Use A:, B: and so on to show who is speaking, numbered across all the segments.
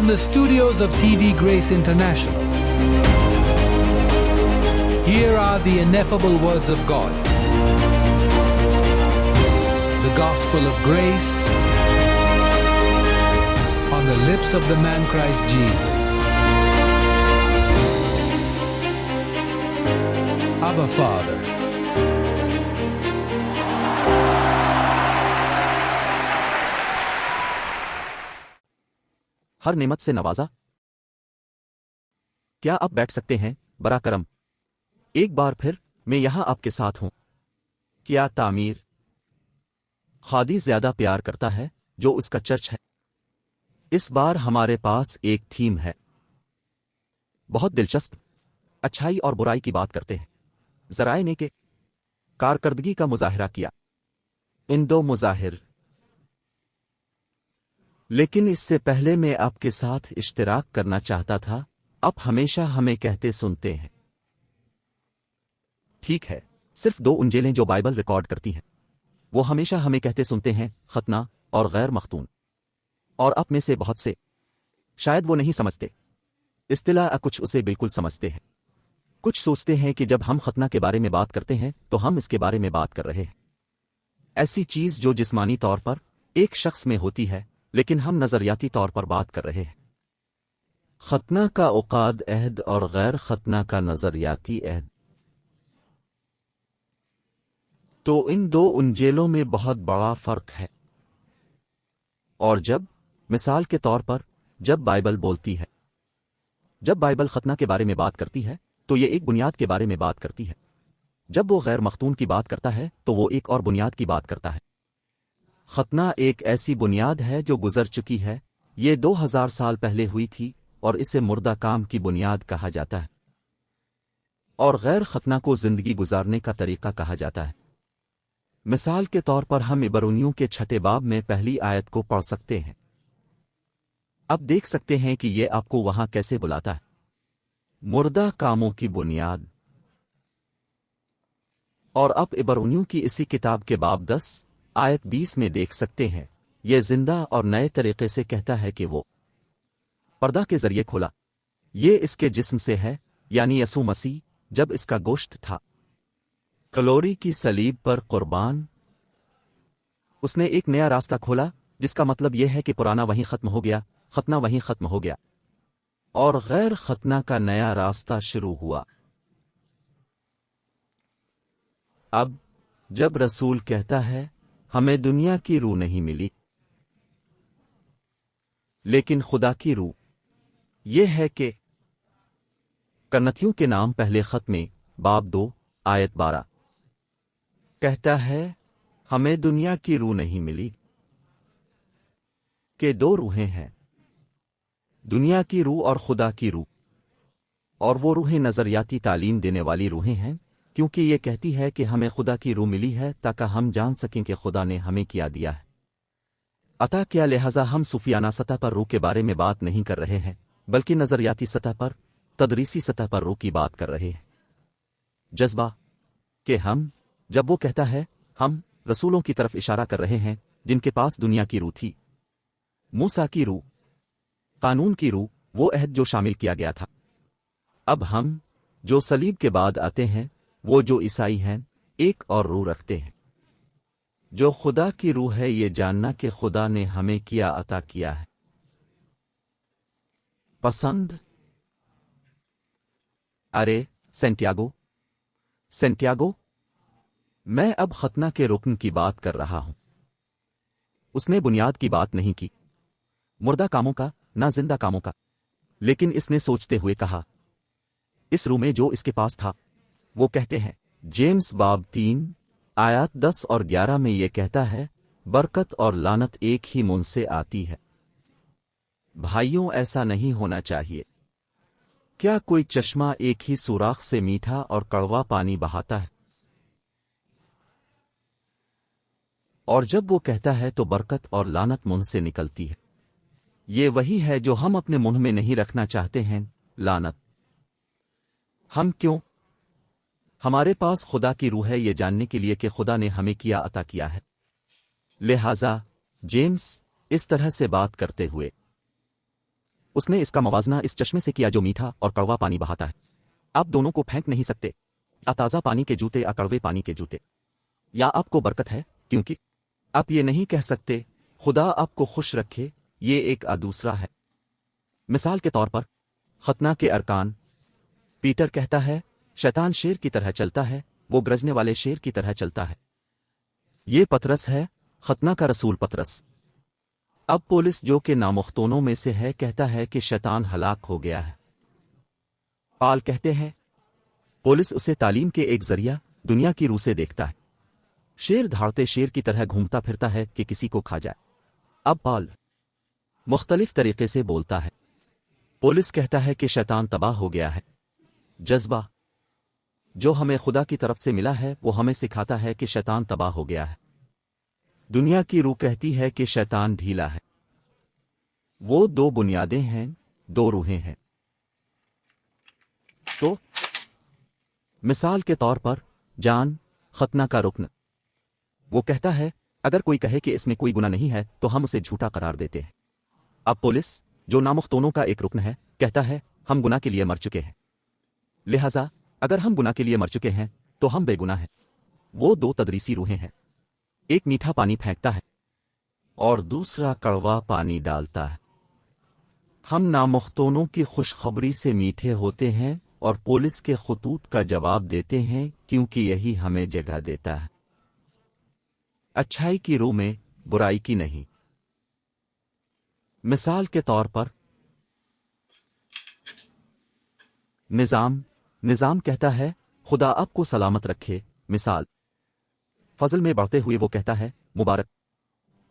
A: From the studios of TV Grace International, here are the ineffable words of God. The gospel of grace on the lips of the man Christ Jesus. Abba Father.
B: हर नेमत से नवाजा। क्या आप बैठ सकते हैं? बड़ा करम, एक बार फिर मैं यहां आपके साथ हूं। क्या तामीर खादी ज्यादा प्यार करता है जो उसका चर्च है? इस बार हमारे पास एक थीम है, बहुत दिलचस्प। अच्छाई और बुराई की बात करते हैं। ज़राए ने के कारकर्दगी का मुजाहिरा किया, इन दो मुजाहिर। लेकिन इससे पहले मैं आपके साथ इश्तिराक करना चाहता था। आप हमेशा हमें कहते सुनते हैं, ठीक है, सिर्फ दो इंजीलें जो बाइबल रिकॉर्ड करती हैं। वो हमेशा हमें कहते सुनते हैं खतना और गैर मख्तून। और आप में से बहुत से शायद वो नहीं समझते इस्तिलाह, कुछ उसे बिल्कुल समझते हैं। कुछ सोचते हैं कि जब हम खतना के बारे में बात करते हैं तो हम इसके बारे में बात कर रहे हैं, ऐसी चीज जो जिस्मानी तौर पर एक शख्स में होती है, लेकिन हम नजरियाती तौर पर बात कर रहे हैं। खतना का औकाद अहद और गैर खतना का नजरियाती अहद। तो इन दो इंजीलों में बहुत बड़ा फर्क है। और जब मिसाल के तौर पर जब बाइबल बोलती है, जब बाइबल खतना के बारे में बात करती है तो ये एक बुनियाद के बारे में बात करती है। जब वो गैर मख्तून की बात करता है तो वो एक और बुनियाद की बात करता है। खतना एक ऐसी बुनियाद है जो गुजर चुकी है, ये 2000 साल पहले हुई थी और इसे मुर्दा काम की बुनियाद कहा जाता है। और गैर खतना को जिंदगी गुजारने का तरीका कहा जाता है। मिसाल के तौर पर हम इब्रानियों के 6 बाब में पहली आयत को पढ़ सकते हैं। अब देख सकते हैं कि ये आपको वहां कैसे बुलाता है, मुर्दा कामों की बुनियाद। और अब इब्रानियों की इसी किताब के बाब 10 आयत 20 में देख सकते हैं, यह जिंदा और नए तरीके से कहता है कि वो पर्दा के जरिए खोला। ये इसके जिस्म से है, यानी यसू मसीह जब इसका गोश्त था कलोरी की सलीब पर कुर्बान। उसने एक नया रास्ता खोला, जिसका मतलब यह है कि पुराना वहीं खत्म हो गया, खतना वहीं खत्म हो गया और गैर खतना का नया रास्ता शुरू हुआ। अब जब रसूल कहता है हमें दुनिया की रूह नहीं मिली लेकिन खुदा की रूह, यह है कि कन्नतियों के नाम पहले खत में बाब 2 आयत 12 कहता है हमें दुनिया की रूह नहीं मिली, कि 2 रूहें हैं, दुनिया की रूह और खुदा की रूह। और वो रूहें नजरियाती तालीम देने वाली रूहें हैं, क्योंकि ये कहती है कि हमें खुदा की रूह मिली है ताकि हम जान सकें कि खुदा ने हमें क्या दिया है। अतः क्या लिहाजा हम सूफियाना सतह पर रूह के बारे में बात नहीं कर रहे हैं, बल्कि नजरियाती सतह पर, तदरीसी सतह पर रूह की बात कर रहे हैं। जज्बा कि हम, जब वो कहता है हम रसूलों की तरफ इशारा कर रहे हैं जिनके पास दुनिया की रूह थी, मूसा की रूह, कानून की रूह, वो अहद जो शामिल किया गया था। अब हम जो सलीब के बाद आते हैं, वो जो ईसाई हैं, एक और रूह रखते हैं जो खुदा की रूह है, ये जानना कि खुदा ने हमें क्या अता किया है। पसंद। अरे सेंटियागो, मैं अब खतना के रुकन की बात कर रहा हूं। उसने बुनियाद की बात नहीं की, मुर्दा कामों का, ना जिंदा कामों का। लेकिन इसने सोचते हुए कहा, इस रूह में जो इसके पास था। वो कहते हैं जेम्स बाब 3 आयत 10 और 11 में ये कहता है बरकत और लानत एक ही मुंह से आती है। भाइयों, ऐसा नहीं होना चाहिए। क्या कोई चश्मा एक ही सुराख से मीठा और कड़वा पानी बहाता है? और जब वो कहता है तो बरकत और लानत मुंह से निकलती है। ये वही है जो हम अपने मुंह में नहीं रखना चाहते हैं, लानत। हम क्यों? हमारे पास खुदा की रूह है ये जानने के लिए कि खुदा ने हमें क्या अता किया है। लिहाजा जेम्स इस तरह से बात करते हुए اس نے اس کا موازنہ اس چشمے سے کیا جو میٹھا اور کڑوا پانی بہاتا ہے۔ آپ دونوں کو پھینک نہیں سکتے، یا تازہ پانی کے جوتے یا کڑوے پانی کے جوتے، یا آپ کو برکت ہے، کیونکہ آپ یہ نہیں کہہ سکتے خدا آپ کو خوش رکھے، یہ ایک دوسرا ہے۔ مثال کے طور پر ختنہ کے ارکان، پیٹر کہتا ہے شیطان شیر کی طرح چلتا ہے، وہ گرجنے والے شیر کی طرح چلتا ہے۔ یہ پترس ہے، ختنہ کا رسول پترس۔ اب پولس جو کہ نامختونوں میں سے ہے کہتا ہے کہ شیطان ہلاک ہو گیا ہے۔ پال کہتے ہیں پولس اسے تعلیم کے ایک ذریعہ دنیا کی روح سے دیکھتا ہے، شیر دھاڑتے شیر کی طرح گھومتا پھرتا ہے کہ کسی کو کھا جائے۔ اب پال مختلف طریقے سے بولتا ہے۔ پولس کہتا ہے کہ شیطان تباہ ہو گیا ہے۔ جذبہ جو ہمیں خدا کی طرف سے ملا ہے وہ ہمیں سکھاتا ہے کہ شیطان تباہ ہو گیا ہے۔ دنیا کی روح کہتی ہے کہ شیطان ڈھیلا ہے۔ وہ دو بنیادیں ہیں، دو روحیں ہیں۔ تو مثال کے طور پر جان ختنہ کا رکن، وہ کہتا ہے اگر کوئی کہے کہ اس میں کوئی گناہ نہیں ہے تو ہم اسے جھوٹا قرار دیتے ہیں۔ اب پولس جو نامختونوں کا ایک رکن ہے کہتا ہے ہم گناہ کے لیے مر چکے ہیں، لہذا اگر ہم گناہ کے لیے مر چکے ہیں تو ہم بے گناہ ہیں۔ وہ دو تدریسی روحیں ہیں، ایک میٹھا پانی پھینکتا ہے اور دوسرا کڑوا پانی ڈالتا ہے۔ ہم نامختونوں کی خوشخبری سے میٹھے ہوتے ہیں اور پولس کے خطوط کا جواب دیتے ہیں کیونکہ یہی ہمیں جگہ دیتا ہے، اچھائی کی روح میں، برائی کی نہیں۔ مثال کے طور پر نظام کہتا ہے خدا آپ کو سلامت رکھے، مثال فضل میں بڑھتے ہوئے وہ کہتا ہے مبارک،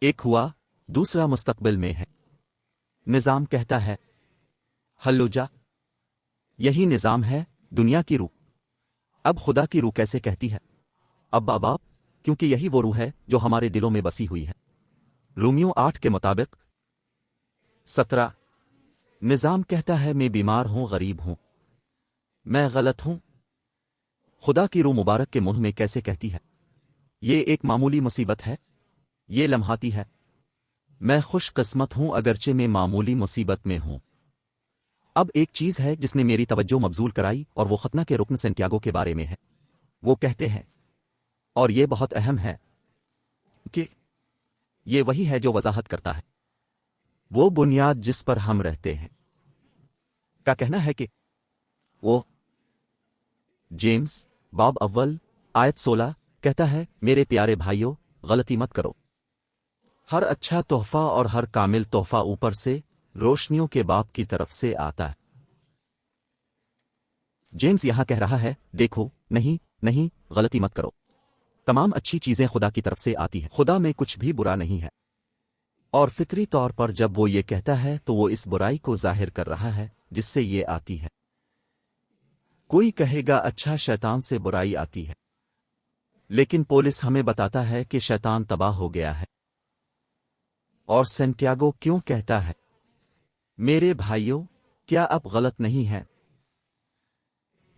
B: ایک ہوا دوسرا مستقبل میں ہے۔ نظام کہتا ہے ہلوجا، یہی نظام ہے دنیا کی روح۔ اب خدا کی روح کیسے کہتی ہے ابا باپ، کیونکہ یہی وہ روح ہے جو ہمارے دلوں میں بسی ہوئی ہے۔ رومیوں 8 کے مطابق 17 نظام کہتا ہے میں بیمار ہوں، غریب ہوں، میں غلط ہوں۔ خدا کی روح مبارک کے منہ میں کیسے کہتی ہے یہ ایک معمولی مصیبت ہے، یہ لمحاتی ہے، میں خوش قسمت ہوں اگرچہ میں معمولی مصیبت میں ہوں۔ اب ایک چیز ہے جس نے میری توجہ مبذول کرائی اور وہ ختنہ کے رکن سینٹیاگو کے بارے میں ہے۔ وہ کہتے ہیں اور یہ بہت اہم ہے کہ یہ وہی ہے جو وضاحت کرتا ہے وہ بنیاد جس پر ہم رہتے ہیں۔ کا کہنا ہے کہ وہ جیمز باب اول آیت 16 کہتا ہے میرے پیارے بھائیوں غلطی مت کرو، ہر اچھا تحفہ اور ہر کامل تحفہ اوپر سے روشنیوں کے باپ کی طرف سے آتا ہے۔ جیمز یہاں کہہ رہا ہے دیکھو نہیں غلطی مت کرو، تمام اچھی چیزیں خدا کی طرف سے آتی ہیں، خدا میں کچھ بھی برا نہیں ہے۔ اور فطری طور پر جب وہ یہ کہتا ہے تو وہ اس برائی کو ظاہر کر رہا ہے جس سے یہ آتی ہے۔ کوئی کہے گا اچھا شیطان سے برائی آتی ہے، لیکن پولس ہمیں بتاتا ہے کہ شیطان تباہ ہو گیا ہے۔ اور سینٹیاگو کیوں کہتا ہے میرے بھائیوں کیا آپ غلط نہیں ہیں؟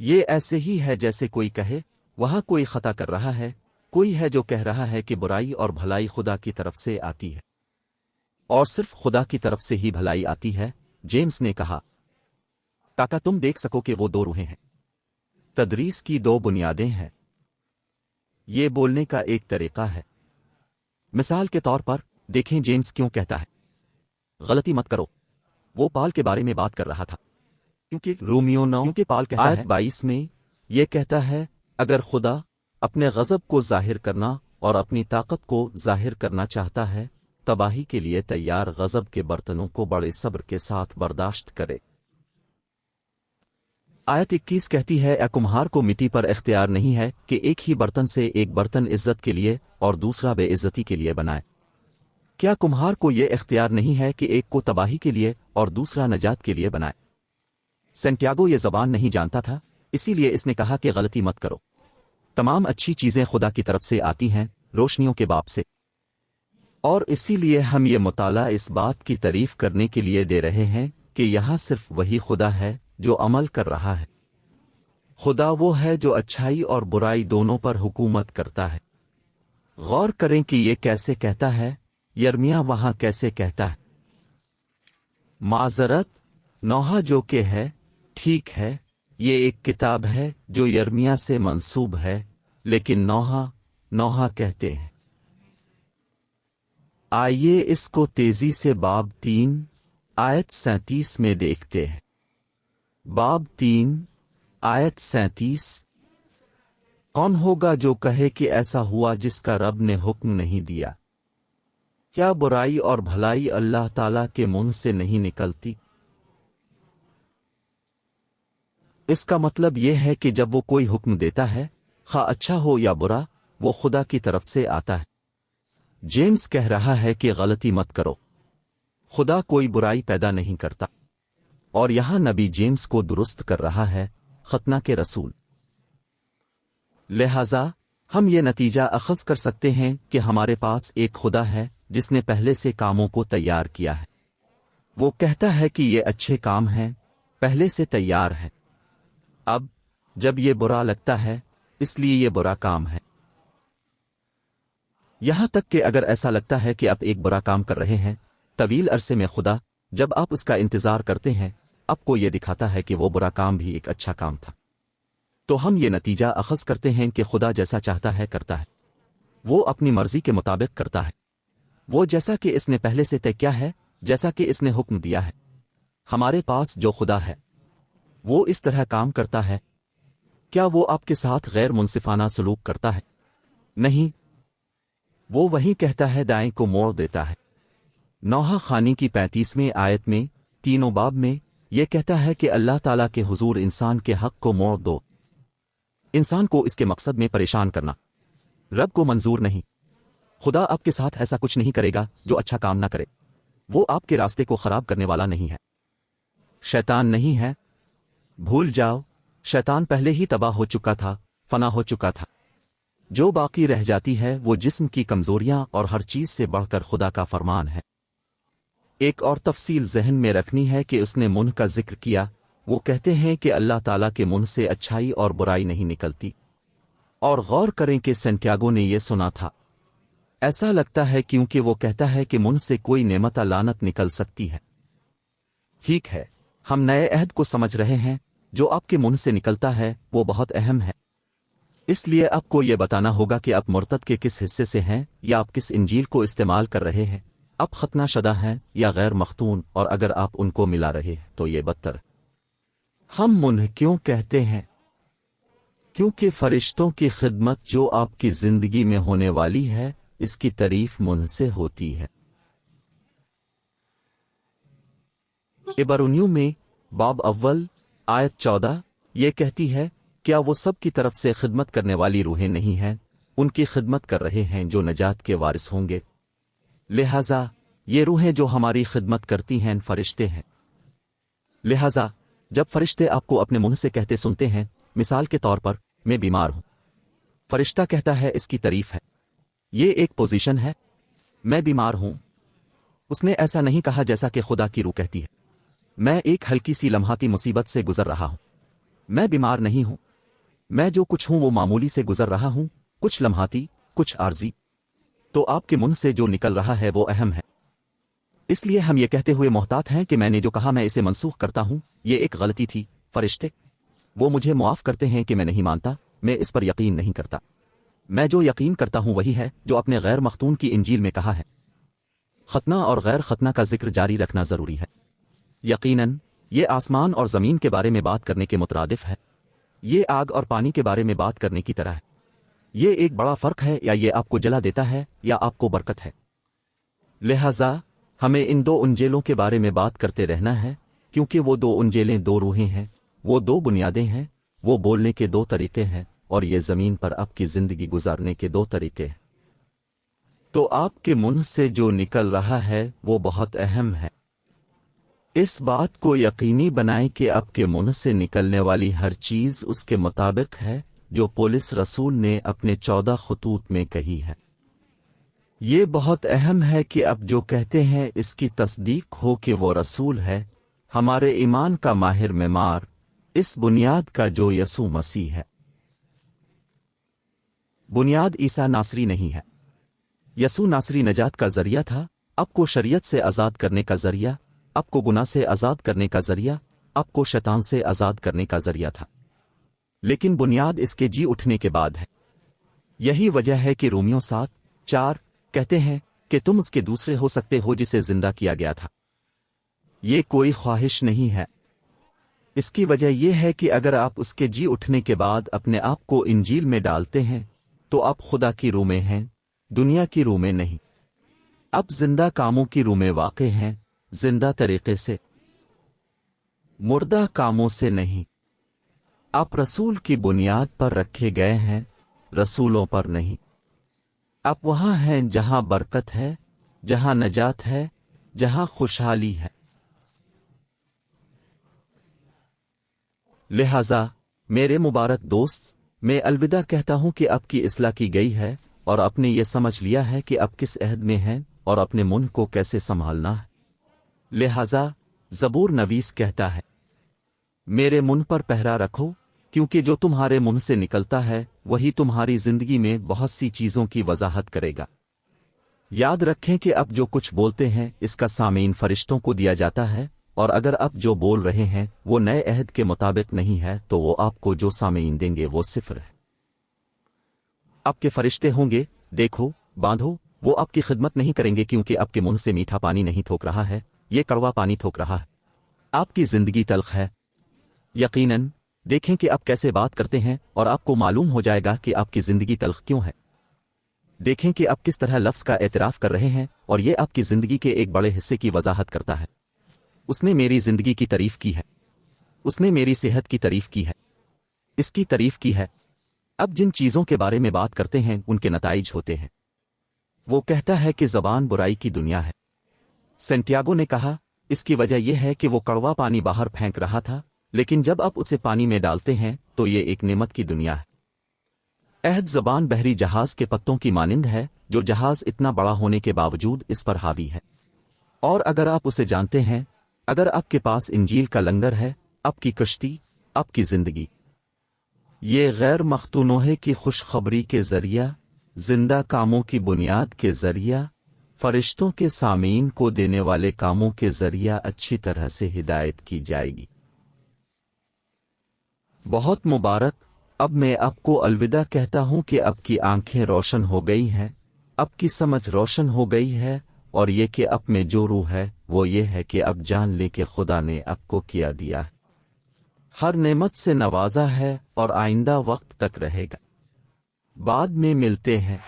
B: یہ ایسے ہی ہے جیسے کوئی کہے وہاں کوئی خطا کر رہا ہے، کوئی ہے جو کہہ رہا ہے کہ برائی اور بھلائی خدا کی طرف سے آتی ہے اور صرف خدا کی طرف سے ہی بھلائی آتی ہے۔ جیمز نے کہا تاکہ تم دیکھ سکو کہ وہ دو روحیں ہیں، تدریس کی دو بنیادیں ہیں۔ یہ بولنے کا ایک طریقہ ہے۔ مثال کے طور پر دیکھیں جیمز کیوں کہتا ہے غلطی مت کرو، وہ پال کے بارے میں بات کر رہا تھا، کیونکہ رومیو 9 کیونکہ پال کہتا ہے 22 میں یہ کہتا ہے اگر خدا اپنے غضب کو ظاہر کرنا اور اپنی طاقت کو ظاہر کرنا چاہتا ہے تباہی کے لیے تیار غضب کے برتنوں کو بڑے صبر کے ساتھ برداشت کرے۔ آیت 21 کہتی ہے اے کمہار کو مٹی پر اختیار نہیں ہے کہ ایک ہی برتن سے ایک برتن عزت کے لیے اور دوسرا بے عزتی کے لیے بنائے۔ کیا کمہار کو یہ اختیار نہیں ہے کہ ایک کو تباہی کے لیے اور دوسرا نجات کے لیے بنائے؟ سینٹیاگو یہ زبان نہیں جانتا تھا، اسی لیے اس نے کہا کہ غلطی مت کرو۔ تمام اچھی چیزیں خدا کی طرف سے آتی ہیں، روشنیوں کے باپ سے، اور اسی لیے ہم یہ مطالعہ اس بات کی تعریف کرنے کے لیے دے رہے ہیں کہ یہاں صرف وہی خدا ہے جو عمل کر رہا ہے۔ خدا وہ ہے جو اچھائی اور برائی دونوں پر حکومت کرتا ہے۔ غور کریں کہ یہ کیسے کہتا ہے، یرمیہ وہاں کیسے کہتا ہے۔ معذرت، नोहा जो कि है, ठीक है, ये एक किताब है जो यर्मिया से मंसूब है, लेकिन नोहा कहते हैं। आइए इसको तेजी से बाब 3 आयत 37 में देखते हैं। बाब 3 आयत 37। कौन होगा जो कहे कि ऐसा हुआ जिसका रब ने हुक्म नहीं दिया? क्या बुराई और भलाई अल्लाह ताला के मुंह से नहीं निकलती? इसका मतलब यह है कि जब वो कोई हुक्म देता है, खा अच्छा हो या बुरा, वो खुदा की तरफ से आता है। जेम्स कह रहा है कि गलती मत करो, खुदा कोई बुराई पैदा नहीं करता। और यहां नबी जेम्स को दुरुस्त कर रहा है, खतना के रसूल। लिहाजा हम ये नतीजा अखज़ कर सकते हैं कि हमारे पास एक खुदा है जिसने पहले से कामों को तैयार किया है। वो कहता है कि ये अच्छे काम हैं, पहले से तैयार है। अब जब ये बुरा लगता है, इसलिए ये बुरा काम है। यहां तक कि अगर ऐसा लगता है कि आप एक बुरा काम कर रहे हैं, तवील अरसे में खुदा, जब आप उसका इंतजार करते हैं, आपको ये दिखाता है कि वो बुरा काम भी एक अच्छा काम था। तो हम ये नतीजा अखज़ करते हैं कि खुदा जैसा चाहता है करता है। वो अपनी मर्जी के मुताबिक करता है, वो जैसा कि इसने पहले से तय किया है, जैसा कि इसने हुक्म दिया है। हमारे पास जो खुदा है वो इस तरह काम करता है। क्या वो आपके साथ गैर मुनसिफाना सलूक करता है? नहीं, वो वही कहता है, दाएं को मोड़ देता है। नोहा खानी की 35वीं आयत में, तीनों बाब में, यह कहता है कि अल्लाह ताला के हुजूर इंसान के हक को मोड़ दो। इंसान को इसके मकसद में परेशान करना रब को मंजूर नहीं। खुदा आपके साथ ऐसा कुछ नहीं करेगा जो अच्छा काम ना करे। वो आपके रास्ते को खराब करने वाला नहीं है, शैतान नहीं है। भूल जाओ, शैतान पहले ही तबाह हो चुका था, फना हो चुका था। जो बाकी रह जाती है वो जिस्म की कमजोरियां और हर चीज से बढ़कर खुदा का फरमान है। एक और तफसील जहन में रखनी है कि उसने मुंह का जिक्र किया। वो कहते हैं कि अल्लाह ताला के मुंह से अच्छाई और बुराई नहीं निकलती। और गौर करें कि सैंटियागो ने यह सुना था। ऐसा लगता है क्योंकि वो कहता है कि मुंह से कोई नेमत लानत निकल सकती है। ठीक है, हम नए अहद को समझ रहे हैं। जो आपके मुंह से निकलता है वो बहुत अहम है। इसलिए आपको यह बताना होगा कि आप मुर्तद के किस हिस्से से हैं, या आप किस इंजील को इस्तेमाल कर रहे हैं। आप खतना शदा हैं या गैर मख्तून, और अगर आप उनको मिला रहे हैं तो ये बदतर। हम मुंह क्यों कहते हैं? क्योंकि फरिश्तों की खिदमत जो आपकी जिंदगी में होने वाली है, इसकी तारीफ मुंह से होती है। इब्रानियों में बाब अव्वल आयत 14 ये कहती है, क्या वो सब की तरफ से खिदमत करने वाली रूहें नहीं हैं? उनकी खिदमत कर रहे हैं जो नजात के वारिस होंगे। लिहाजा ये रूहें जो हमारी खिदमत करती हैं फरिश्ते हैं। लिहाजा जब फरिश्ते आपको अपने मुंह से कहते सुनते हैं, मिसाल के तौर पर, मैं बीमार हूं, फरिश्ता कहता है इसकी तारीफ है। ये एक पोजीशन है, मैं बीमार हूं। उसने ऐसा नहीं कहा जैसा कि खुदा की रूह कहती है, मैं एक हल्की सी लम्हाती मुसीबत से गुजर रहा हूं। मैं बीमार नहीं हूं, मैं जो कुछ हूं वो मामूली से गुजर रहा हूं, कुछ लम्हाती, कुछ आर्जी। तो आपके मुंह से जो निकल रहा है वो अहम है। इसलिए हम ये कहते हुए मोहतात हैं कि मैंने जो कहा मैं इसे मनसूख करता हूं, ये एक गलती थी। फरिश्ते वो मुझे मुआफ करते हैं कि मैं नहीं मानता, मैं इस पर यकीन नहीं करता। मैं जो यकीन करता हूं वही है जो अपने गैर मख्तून की इंजील में कहा है। खतना और गैर खतना का जिक्र जारी रखना जरूरी है। यकीनन ये आसमान और जमीन के बारे में बात करने के मुतरादिफ है। ये आग और पानी के बारे में बात करने की तरह है। ये एक बड़ा फर्क है, या ये आपको जला देता है या आपको बरकत है। लिहाजा हमें इन दो उंजेलों के बारे में बात करते रहना है, क्योंकि वो दो उंजेलें दो रूहें हैं, वो दो बुनियादें हैं, वो बोलने के दो तरीके हैं, और ये जमीन पर आपकी जिंदगी गुजारने के दो तरीके हैं। तो आपके मुंह से जो निकल रहा है वो बहुत अहम है। इस बात को यकीनी बनाएं कि आपके मुंह से निकलने वाली हर चीज उसके मुताबिक है जो पौलुस रसूल ने अपने 14 खतूत में कही है। ये बहुत अहम है कि अब जो कहते हैं इसकी तस्दीक हो कि वो रसूल है, हमारे ईमान का माहिर मेमार, इस बुनियाद का जो यसू मसीह है। बुनियाद ईसा नासरी नहीं है। यसू नासरी नजात का जरिया था, आपको शरीयत से आजाद करने का जरिया, آپ کو گناہ سے آزاد کرنے کا ذریعہ، آپ کو شیطان سے آزاد کرنے کا ذریعہ تھا، لیکن بنیاد اس کے جی اٹھنے کے بعد ہے۔ یہی وجہ ہے کہ رومیوں 7:4 کہتے ہیں کہ تم اس کے دوسرے ہو سکتے ہو جسے زندہ کیا گیا تھا۔ یہ کوئی خواہش نہیں ہے۔ اس کی وجہ یہ ہے کہ اگر آپ اس کے جی اٹھنے کے بعد اپنے آپ کو انجیل میں ڈالتے ہیں تو آپ خدا کی روح میں ہیں، دنیا کی روح میں نہیں۔ آپ زندہ کاموں کی روح میں واقع ہیں، زندہ طریقے سے، مردہ کاموں سے نہیں۔ آپ رسول کی بنیاد پر رکھے گئے ہیں، رسولوں پر نہیں۔ آپ وہاں ہیں جہاں برکت ہے، جہاں نجات ہے، جہاں خوشحالی ہے۔ لہذا میرے مبارک دوست، میں الوداع کہتا ہوں کہ اب کی اصلاح کی گئی ہے اور آپ نے یہ سمجھ لیا ہے کہ اب کس عہد میں ہیں اور اپنے منہ کو کیسے سنبھالنا ہے۔ لہذا زبور نویس کہتا ہے، میرے منہ پر پہرا رکھو، کیونکہ جو تمہارے منہ سے نکلتا ہے وہی تمہاری زندگی میں بہت سی چیزوں کی وضاحت کرے گا۔ یاد رکھیں کہ اب جو کچھ بولتے ہیں اس کا سامعین فرشتوں کو دیا جاتا ہے، اور اگر اب جو بول رہے ہیں وہ نئے عہد کے مطابق نہیں ہے تو وہ آپ کو جو سامعین دیں گے وہ صفر ہے۔ آپ کے فرشتے ہوں گے، دیکھو، باندھو، وہ آپ کی خدمت نہیں کریں گے کیونکہ آپ کے منہ سے میٹھا پانی نہیں تھوک رہا ہے، یہ کڑوا پانی تھوک رہا ہے۔ آپ کی زندگی تلخ ہے۔ یقیناً دیکھیں کہ آپ کیسے بات کرتے ہیں اور آپ کو معلوم ہو جائے گا کہ آپ کی زندگی تلخ کیوں ہے۔ دیکھیں کہ آپ کس طرح لفظ کا اعتراف کر رہے ہیں اور یہ آپ کی زندگی کے ایک بڑے حصے کی وضاحت کرتا ہے۔ اس نے میری زندگی کی تعریف کی ہے، اس نے میری صحت کی تعریف کی ہے، اس کی تعریف کی ہے۔ اب جن چیزوں کے بارے میں بات کرتے ہیں ان کے نتائج ہوتے ہیں۔ وہ کہتا ہے کہ زبان برائی کی دنیا ہے۔ سینٹیاگو نے کہا، اس کی وجہ یہ ہے کہ وہ کڑوا پانی باہر پھینک رہا تھا، لیکن جب آپ اسے پانی میں ڈالتے ہیں تو یہ ایک نعمت کی دنیا ہے۔ عہد زبان بحری جہاز کے پتوں کی مانند ہے، جو جہاز اتنا بڑا ہونے کے باوجود اس پر حاوی ہے۔ اور اگر آپ اسے جانتے ہیں، اگر آپ کے پاس انجیل کا لنگر ہے، آپ کی کشتی، آپ کی زندگی، یہ غیر مختونوہے کی خوشخبری کے ذریعہ، زندہ کاموں کی بنیاد کے ذریعہ، فرشتوں کے سامعین کو دینے والے کاموں کے ذریعہ اچھی طرح سے ہدایت کی جائے گی۔ بہت مبارک۔ اب میں آپ کو الوداع کہتا ہوں کہ اب کی آنکھیں روشن ہو گئی ہیں، اب کی سمجھ روشن ہو گئی ہے، اور یہ کہ اب میں جو روح ہے وہ یہ ہے کہ اب جان لے کہ خدا نے اب کو کیا دیا ہے، ہر نعمت سے نوازا ہے اور آئندہ وقت تک رہے گا۔ بعد میں ملتے ہیں۔